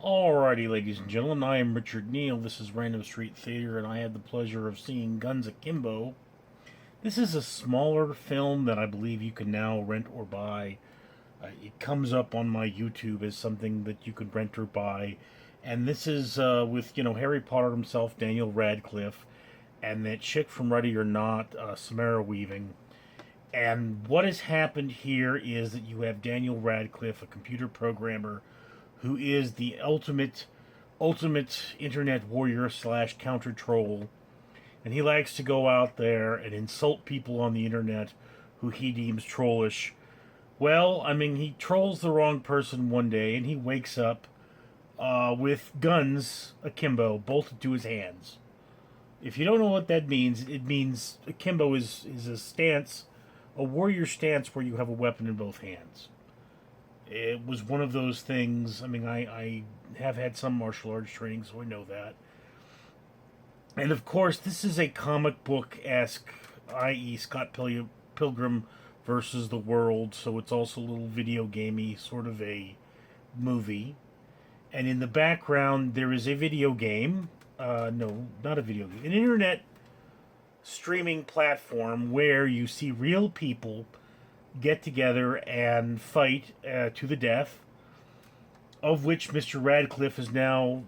Alrighty, ladies and gentlemen, I am Richard Neal. This is Random Street Theater, and I had the pleasure of seeing Guns Akimbo. This is a smaller film that I believe you can now rent or buy. It comes up on my YouTube as something that you could rent or buy. And this is with, Harry Potter himself, Daniel Radcliffe, and that chick from Ready or Not, Samara Weaving. And what has happened here is that you have Daniel Radcliffe, a computer programmer, who is the ultimate internet warrior slash counter troll, and he likes to go out there and insult people on the internet who he deems trollish. Well, he trolls the wrong person one day, and he wakes up with guns akimbo bolted to his hands. If you don't know what that means, it means akimbo is a stance, a warrior stance where you have a weapon in both hands. It was one of those things. I have had some martial arts training, so I know that. And of course, this is a comic book-esque, i.e., Scott Pilgrim versus the World, so it's also a little video gamey sort of a movie. And in the background, there is a video game. No, not a video game. An internet streaming platform where you see real people get together and fight to the death, of which Mr. Radcliffe is now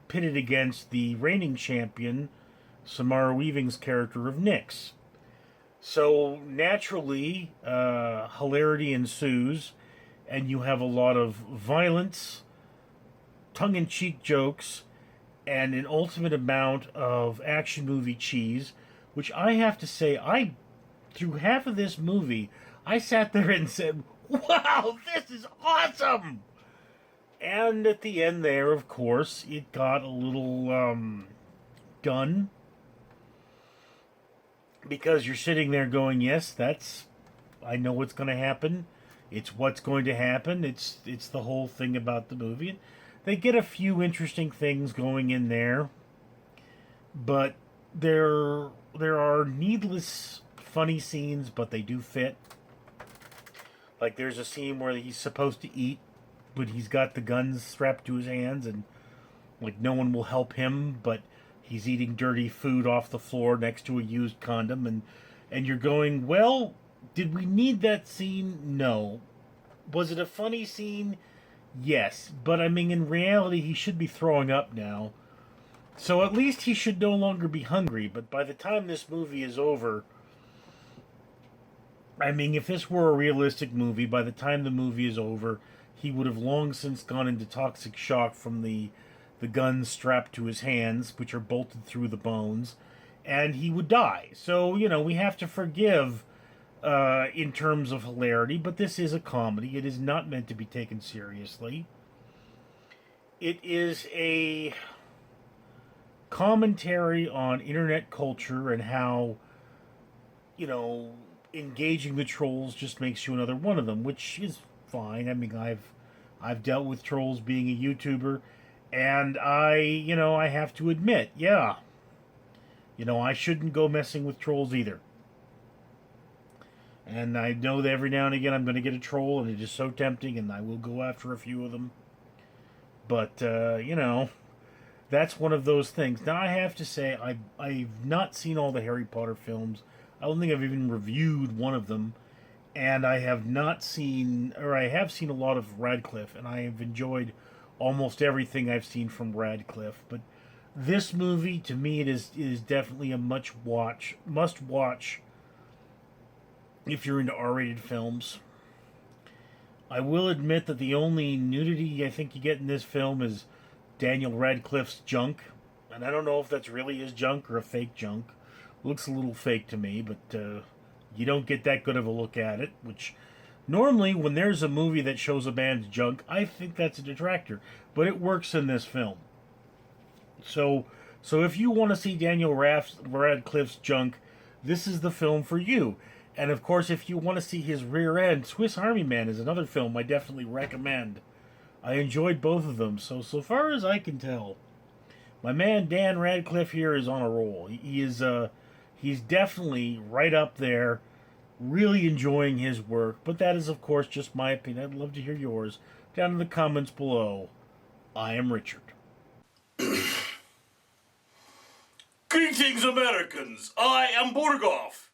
pitted against the reigning champion, Samara Weaving's character of Nyx. So naturally, hilarity ensues, and you have a lot of violence, tongue-in-cheek jokes, and an ultimate amount of action movie cheese, which I have to say, through half of this movie, I sat there and said, wow, this is awesome! And at the end there, of course, it got a little done. Because you're sitting there going, yes, I know what's going to happen. It's what's going to happen. It's the whole thing about the movie. And they get a few interesting things going in there. But there are needless funny scenes, but they do fit. Like, there's a scene where he's supposed to eat, but he's got the guns strapped to his hands, and, no one will help him, but he's eating dirty food off the floor next to a used condom, and you're going, well, did we need that scene? No. Was it a funny scene? Yes. But, in reality, he should be throwing up now. So at least he should no longer be hungry, but by the time this movie is over, if this were a realistic movie, by the time the movie is over, he would have long since gone into toxic shock from the guns strapped to his hands, which are bolted through the bones, and he would die. So, we have to forgive in terms of hilarity, but this is a comedy. It is not meant to be taken seriously. It is a commentary on internet culture and how, engaging the trolls just makes you another one of them, which is fine. I've dealt with trolls being a YouTuber, and I have to admit, yeah, I shouldn't go messing with trolls either. And I know that every now and again I'm going to get a troll, and it is so tempting, and I will go after a few of them. But, that's one of those things. Now, I have to say, I've not seen all the Harry Potter films. I don't think I've even reviewed one of them. And I have seen a lot of Radcliffe, and I have enjoyed almost everything I've seen from Radcliffe. But this movie, to me, it is definitely a must watch if you're into R-rated films. I will admit that the only nudity I think you get in this film is Daniel Radcliffe's junk. And I don't know if that's really his junk or a fake junk. Looks a little fake to me, but you don't get that good of a look at it, which normally when there's a movie that shows a man's junk, I think that's a detractor, but it works in this film. So if you want to see Daniel Radcliffe's junk, this is the film for you. And of course, if you want to see his rear end, Swiss Army Man is another film I definitely recommend. I enjoyed both of them, so far as I can tell, my man Dan Radcliffe here is on a roll. He's definitely right up there, really enjoying his work, but that is, of course, just my opinion. I'd love to hear yours down in the comments below. I am Richard. Greetings, Americans. I am Borgoff.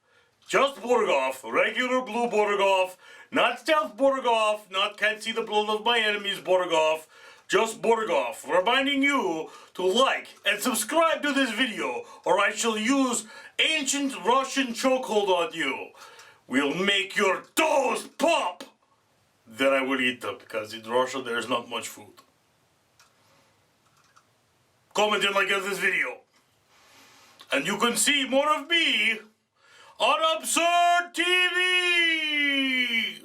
Just Borgoff, regular blue Borgoff, not stealth Borgoff, not can't see the blood of my enemies Borgoff, just Borgoff, reminding you to like and subscribe to this video, or I shall use ancient Russian chokehold on you. We'll make your toes pop. Then I will eat them, because in Russia there's not much food. Comment and like this video. And you can see more of me on Absurd TV!